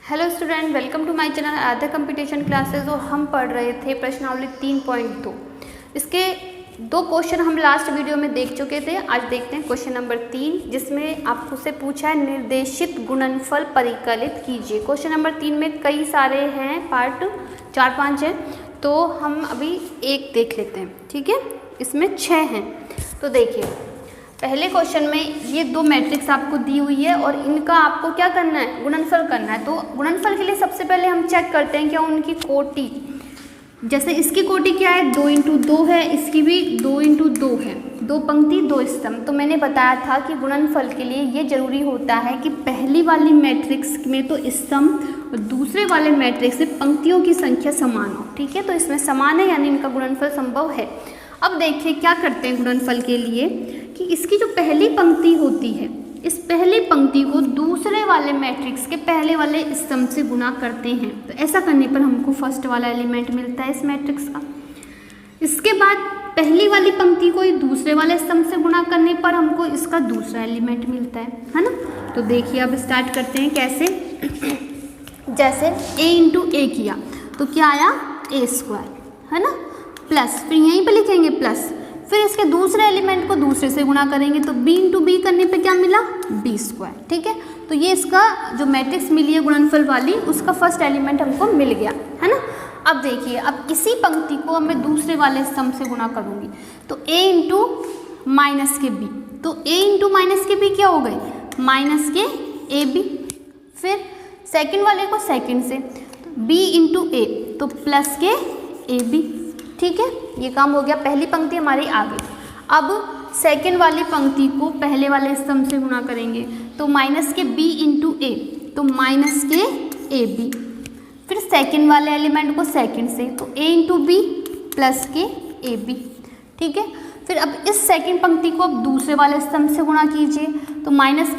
Hello student, welcome to my channel आधा computation classes. और हम पढ़ रहे थे प्रश्नावली 3.2। इसके दो क्वेश्चन हम लास्ट वीडियो में देख चुके थे। आज देखते हैं क्वेश्चन नंबर 3, जिसमें आपको से पूछा है निर्देशित गुणनफल परिकलित कीजिए। क्वेश्चन नंबर 3 में कई सारे हैं, पार्ट 4-5 है, तो हम अभी एक देख लेते हैं। ठीक है, इसमें 6 हैं। तो देखिए, पहले क्वेश्चन में ये दो मैट्रिक्स आपको दी हुई है और इनका आपको क्या करना है, गुणनफल करना है। तो गुणनफल के लिए सबसे पहले हम चेक करते हैं क्या उनकी कोटि। जैसे इसकी कोटि क्या है, 2 × 2 है, इसकी भी 2 × 2 है, 2 पंक्ति 2 स्तंभ। तो मैंने बताया था कि गुणनफल के लिए ये जरूरी होता है कि पहली वाली मैट्रिक्स में तो स्तंभ और दूसरे वाले मैट्रिक्स में पंक्तियों की संख्या समान हो। ठीक है, तो इसमें समान है यानी इनका गुणनफल संभव है। अब देखिए क्या करते हैं गुणनफल के लिए कि इसकी जो पहली पंक्ति होती है, इस पहली पंक्ति को दूसरे वाले मैट्रिक्स के पहले वाले स्तंभ से गुणा करते हैं। तो ऐसा करने पर हमको फर्स्ट वाला एलिमेंट मिलता है इस मैट्रिक्स का। इसके बाद पहली वाली पंक्ति को दूसरे वाले स्तंभ से गुणा करने पर हमको इसका दूसरा एलिमेंट मिलता है ना। तो देखिए अब स्टार्ट करते हैं कैसे। जैसे a × a किया तो क्या आया, a² है ना, प्लस, फिर यहीं पे लिखेंगे प्लस, फिर इसके दूसरे एलिमेंट को दूसरे से गुणा करेंगे तो b × b करने पे क्या मिला, b²। ठीक है, तो ये इसका जो मैट्रिक्स मिली है गुणनफल वाली, उसका फर्स्ट एलिमेंट हमको मिल गया है ना। अब देखिए, अब इसी पंक्ति को मैं दूसरे वाले स्तंभ से गुणा करूँगी तो a × -b, तो a × -b क्या हो गए, -ab। फिर सेकंड वाले को सेकंड से तो b × a, तो प्लस के ab। ठीक है, ये काम हो गया, पहली पंक्ति हमारी आ गई। अब सेकंड वाली पंक्ति को पहले वाले स्तंभ से गुणा करेंगे तो -b × a, तो के ab। फिर सेकंड वाले एलिमेंट को सेकंड से तो a × b प्लस के ab। ठीक है, फिर अब इस सेकंड पंक्ति को अब दूसरे वाले स्तंभ से गुणा कीजिए तो -b ×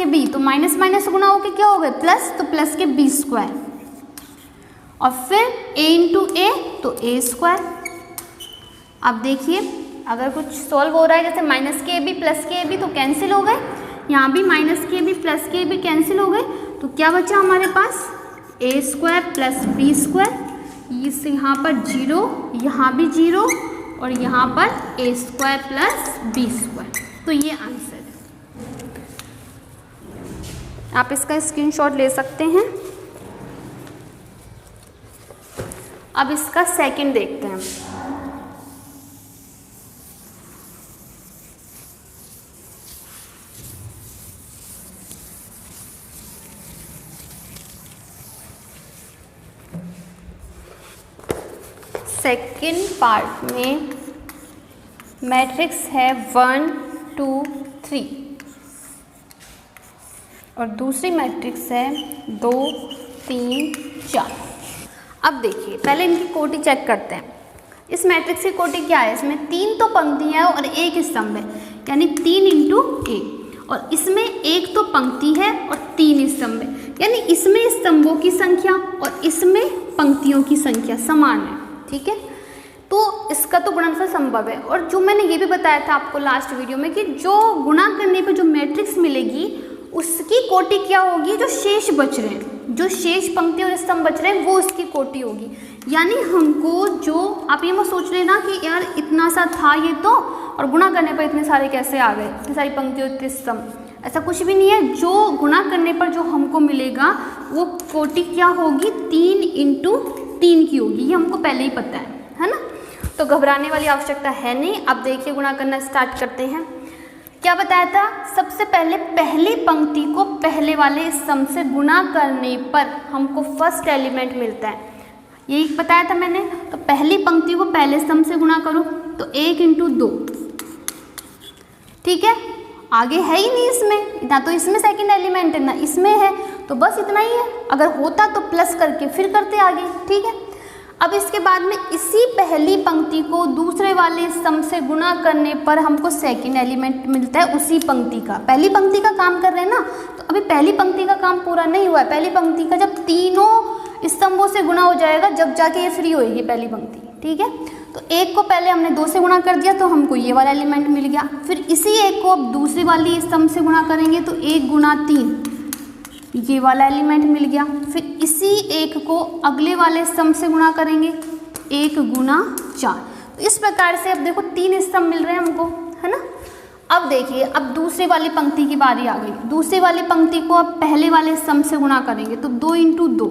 -b, तो माइनस माइनस गुणा होकर क्या हो गए प्लस, तो प्लस के b²। और फिर a × a, तो a²। अब देखिए अगर कुछ सॉल्व हो रहा है जैसे -kab प्लस kab, तो कैंसिल हो गए, यहाँ भी -kab प्लस kab कैंसिल हो गए, तो क्या बचा हमारे पास, a² प्लस b²। इस यहाँ पर 0, यहाँ भी 0 और यहाँ पर a² प्लस b²। तो ये आंसर है, आप इसका स्क्रीनशॉट ले सकते हैं। अब इसका सेकंड देखते हैं। सेकंड पार्ट में मैट्रिक्स है 1 2 3 और दूसरी मैट्रिक्स है 2 3 4। अब देखिए पहले इनकी कोटि चेक करते हैं। इस मैट्रिक्स की कोटि क्या है, इसमें 3 तो पंक्तियाँ और 1 स्तंभ है, यानी 3 × a। और इसमें 1 तो पंक्ति है और 3 स्तंभ है, यानी इसमें स्तंभों की संख्या और इसमें पंक्तियों की संख्या समान है। ठीक है, तो इसका तो गुणनफल संभव है। और जो मैंने ये भी बताया था आपको लास्ट वीडियो में कि जो गुणा करने पर जो मैट्रिक्स मिलेगी उसकी कोटि क्या होगी, जो शेष बच रहे हैं, जो शेष पंक्ति और स्तंभ बच रहे हैं वो उसकी कोटि होगी। यानी हमको जो, आप ये मत सोच लेना कि यार इतना सा था ये तो और गुणा करने पर इतने सारे कैसे आ गए, इतनी सारी पंक्ति और इतने स्तंभ, ऐसा कुछ भी नहीं है। जो गुणा करने पर जो हमको मिलेगा वो कोटि क्या होगी, 3 × 3 की होगी, ये हमको पहले ही पता है ना। तो घबराने वाली आवश्यकता है नहीं। अब देखिए गुणा करना स्टार्ट करते हैं। क्या बताया था, सबसे पहले पहली पंक्ति को पहले वाले स्तंभ से गुणा करने पर हमको फर्स्ट एलिमेंट मिलता है, यही बताया था मैंने। तो पहली पंक्ति को पहले स्तंभ से गुणा करो तो 1 × 2। ठीक है, आगे है ही नहीं इसमें, ना तो इसमें सेकंड एलिमेंट है ना इसमें है, तो बस इतना ही है। अगर होता तो प्लस करके फिर करते आगे। ठीक है, अब इसके बाद में इसी पहली पंक्ति को दूसरे वाले स्तंभ से गुणा करने पर हमको सेकंड एलिमेंट मिलता है उसी पंक्ति का। पहली पंक्ति का काम कर रहे हैं ना, तो अभी पहली पंक्ति का काम पूरा नहीं हुआ है। पहली पंक्ति का जब तीनों स्तंभों से गुणा हो जाएगा जब जाके ये फ्री होएगी पहली पंक्ति। ठीक है, तो 1 को पहले हमने 2 से गुणा कर दिया तो हमको ये वाला एलिमेंट मिल गया। फिर इसी 1 को अब दूसरी वाली स्तंभ से गुणा करेंगे तो 1 × 3 ये वाला एलिमेंट मिल गया। फिर इसी 1 को अगले वाले स्तंभ से गुणा करेंगे, 1 गुना 4। तो इस प्रकार से अब देखो 3 स्तंभ मिल रहे हैं हमको, है ना। अब देखिए, अब दूसरे वाली पंक्ति की बारी आ गई। दूसरे वाली पंक्ति को अब पहले वाले स्तंभ से गुणा करेंगे, तो 2 इंटू 2,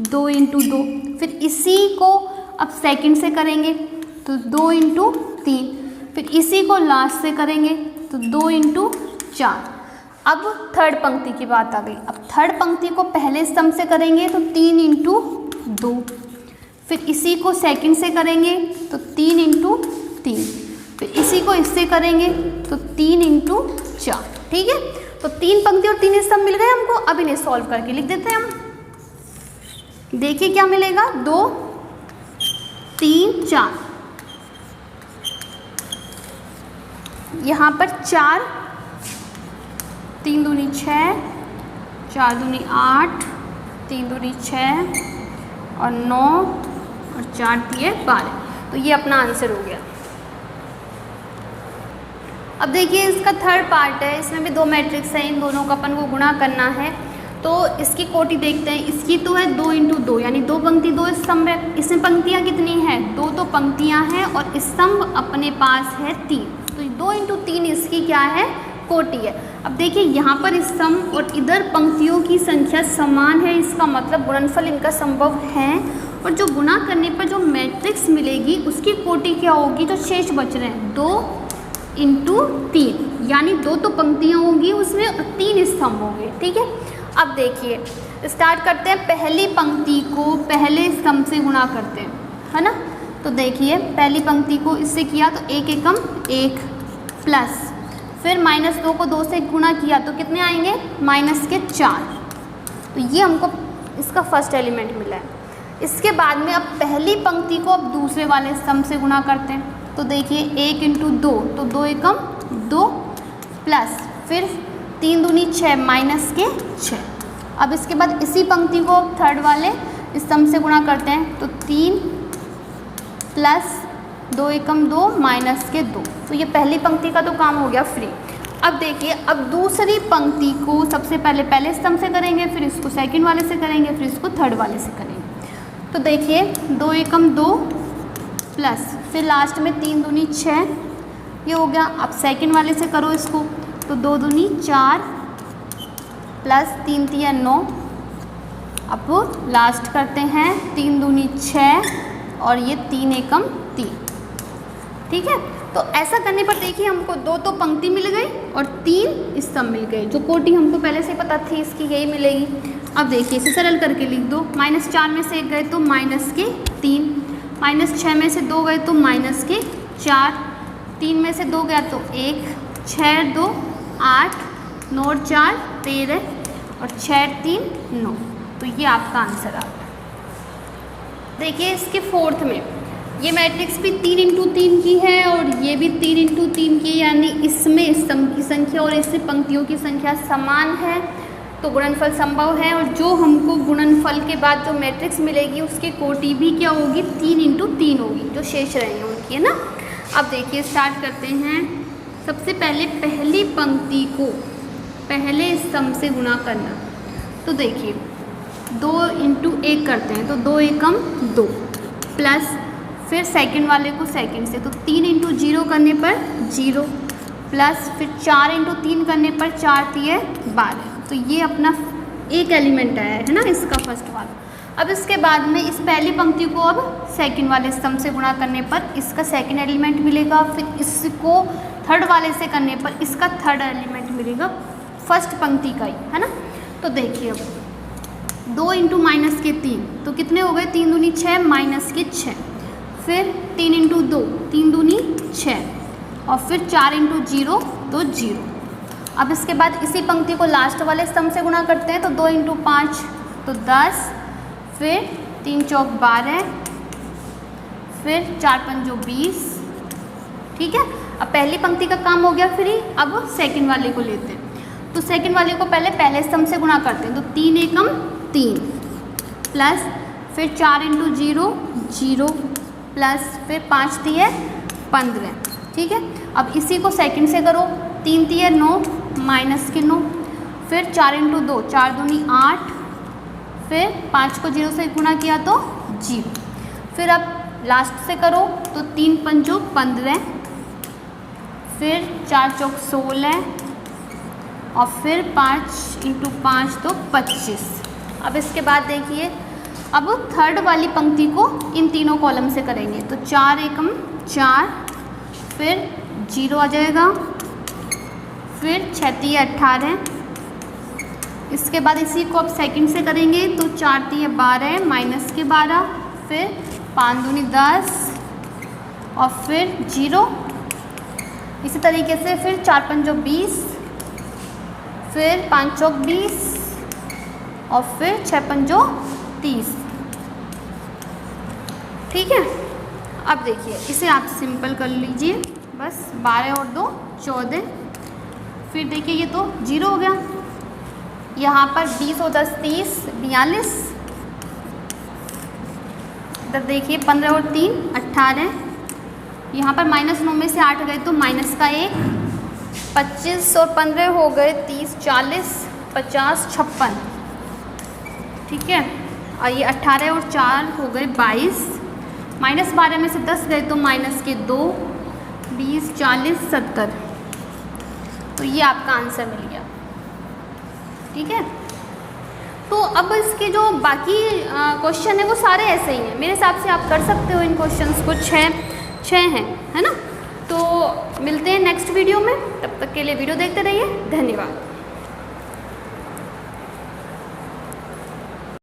2 इंटू 2। फिर इसी को अब सेकंड से करेंगे, तो 2 इंटू 3। फिर इसी को लास्ट से करेंगे, तो 2 इंटू 4। अब थर्ड पंक्ति की बात आ गई। अब थर्ड पंक्ति को पहले स्तंभ से करेंगे, तो 3 इंटू 2। फिर इसी को सेकंड से करेंगे, तो 3 इंटू 3। फिर इसी को इससे करेंगे, तो 3 इंटू 4। ठीक है, तो 3 पंक्ति और 3 स्तंभ मिल गए हमको। अब इन्हें सॉल्व करके लिख देते हैं हम। देखिए क्या मिलेगा, 2 3 4, यहाँ पर 4, 3 दूनी 6, 4 दूनी 8, 3 दूनी 6 और 9 और 4 दिए 12। तो ये अपना आंसर हो गया। अब देखिए इसका थर्ड पार्ट है, इसमें भी 2 मैट्रिक्स हैं, इन दोनों का अपन को गुणा करना है। तो इसकी कोटि देखते हैं। इसकी तो है 2 इंटू 2, यानी 2 पंक्ति 2 स्तंभ है। इसमें पंक्तियाँ कितनी हैं, 2 तो पंक्तियाँ हैं और स्तंभ अपने पास है 3। तो 2 इंटू 3 इसकी क्या है, कोटि है। अब देखिए यहाँ पर स्तंभ और इधर पंक्तियों की संख्या समान है, इसका मतलब गुणनफल इनका संभव है। और जो गुणा करने पर जो मैट्रिक्स मिलेगी उसकी कोटि क्या होगी, जो शेष बच रहे हैं 2 इंटू 3, यानी 2 तो पंक्तियाँ होंगी उसमें और 3 स्तंभ होंगे। ठीक है, अब देखिए स्टार्ट करते हैं। पहली पंक्ति को पहले स्तंभ से गुणा करते हैं, है ना। तो देखिए पहली पंक्ति को इससे किया तो 1 एकम 1 प्लस, फिर -2 को 2 से गुणा किया तो कितने आएंगे, -4। तो ये हमको इसका फर्स्ट एलिमेंट मिला है। इसके बाद में अब पहली पंक्ति को अब दूसरे वाले स्तंभ से गुणा करते हैं। तो देखिए 1 इंटू 2, तो 2 एकम 2 प्लस, फिर 3 दूनी 6 -6। अब इसके बाद इसी पंक्ति को थर्ड वाले स्तंभ से गुणा करते हैं, तो 3 प्लस 2 एकम 2 -2। तो ये पहली पंक्ति का तो काम हो गया फ्री। अब देखिए, अब दूसरी पंक्ति को सबसे पहले स्तंभ से करेंगे, फिर इसको सेकंड वाले से करेंगे, फिर इसको थर्ड वाले से करेंगे। तो देखिए 2 एकम 2 प्लस, फिर लास्ट में 3 दूनी 6, ये हो गया। अब सेकंड वाले से करो इसको, तो 2 दूनी 4 प्लस 3 तिया 9। अब लास्ट करते हैं 3 दूनी 6 और ये 3 एकम 3। ठीक है, तो ऐसा करने पर देखिए हमको 2 तो पंक्ति मिल गई और 3 स्तंभ मिल गए। जो कोटि हमको पहले से पता थी इसकी यही मिलेगी। अब देखिए इसे सरल करके लिख दो। -4 में से 1 गए तो -3, -6 में से 2 गए तो -4, 3 में से 2 गया तो 1, 6 2 8, 9 और 4 13 और 6 3 9। तो ये आपका आंसर आ गया। देखिए इसके फोर्थ में ये मैट्रिक्स भी 3 इंटू 3 की है और ये भी 3 इंटू 3 की, यानी इसमें स्तंभ की संख्या और इससे पंक्तियों की संख्या समान है, तो गुणनफल संभव है। और जो हमको गुणनफल के बाद जो मैट्रिक्स मिलेगी उसकी कोटि भी क्या होगी, 3 इंटू 3 होगी, जो शेष रहेंगे उनकी, है ना। अब देखिए स्टार्ट करते हैं। सबसे पहले पहली पंक्ति को पहले स्तंभ से गुणा करना। तो देखिए 2 इंटू 1 करते हैं, तो 2 एकम 2 प्लस, फिर सेकंड वाले को सेकंड से, तो 3 इंटू 0 करने पर 0 प्लस, फिर 4 इंटू 3 करने पर 4 3 12। तो ये अपना एक एलिमेंट आया है ना इसका फर्स्ट वाला। अब इसके बाद में इस पहली पंक्ति को अब सेकंड वाले स्तंभ से गुणा करने पर इसका सेकंड एलिमेंट मिलेगा, फिर इसको थर्ड वाले से करने पर इसका थर्ड एलिमेंट मिलेगा फर्स्ट पंक्ति का ही, है ना। तो देखिए अब 2 इंटू -3, तो कितने हो गए, 3 दूनी 6 -6, फिर 3 इंटू 2 3 दूनी 6 और फिर 4 इंटू 0 तो 0। अब इसके बाद इसी पंक्ति को लास्ट वाले स्तंभ से गुणा करते हैं, तो 2 इंटू 5 तो 10, फिर 3 चौक 12, फिर 4 पंजो 20। ठीक है, अब पहली पंक्ति का काम हो गया फ्री। अब सेकंड वाले को लेते हैं, तो सेकंड वाले को पहले स्तंभ से गुणा करते हैं, तो 3 एकम 3 प्लस, फिर 4 इंटू 0 0 प्लस, फिर 5 3 15। ठीक है, अब इसी को सेकंड से करो, 3 3 9 -9, फिर 4 × 2 4 दूनी 8, फिर 5 को 0 से गुणा किया तो 0। फिर अब लास्ट से करो तो 3 × 5 = 15, फिर 4 × 4 = 16 और फिर 5 × 5 तो 25। अब इसके बाद देखिए, अब थर्ड वाली पंक्ति को इन तीनों कॉलम से करेंगे तो 4 × 4, फिर 0 आ जाएगा, फिर 6 × 18। इसके बाद इसी को अब सेकंड से करेंगे तो 4 × 12 -12, फिर 5 दूनी 10 और फिर 0। इसी तरीके से फिर 4 × 5 = 20, फिर 5 × 4 = 20 और फिर 6 × 5 = 30। ठीक है। अब देखिए इसे आप सिंपल कर लीजिए, बस 12 और 2 14। फिर देखिए ये तो 0 हो गया, यहाँ पर 20 और 10 30 42। इधर देखिए 15 और 3 18, यहाँ पर -9 में से 8 गए तो माइनस का 1, 25 और 15 हो गए 30 40 50 56। ठीक है। और ये 18 और 4 हो गए 22, -12 में से 10 गए तो -2 20 40 70। तो ये आपका आंसर मिल गया। ठीक है। तो अब इसके जो बाकी क्वेश्चन है वो सारे ऐसे ही हैं, मेरे हिसाब से आप कर सकते हो इन क्वेश्चंस को। 6 हैं, है ना। तो मिलते हैं नेक्स्ट वीडियो में, तब तक के लिए वीडियो देखते रहिए। धन्यवाद।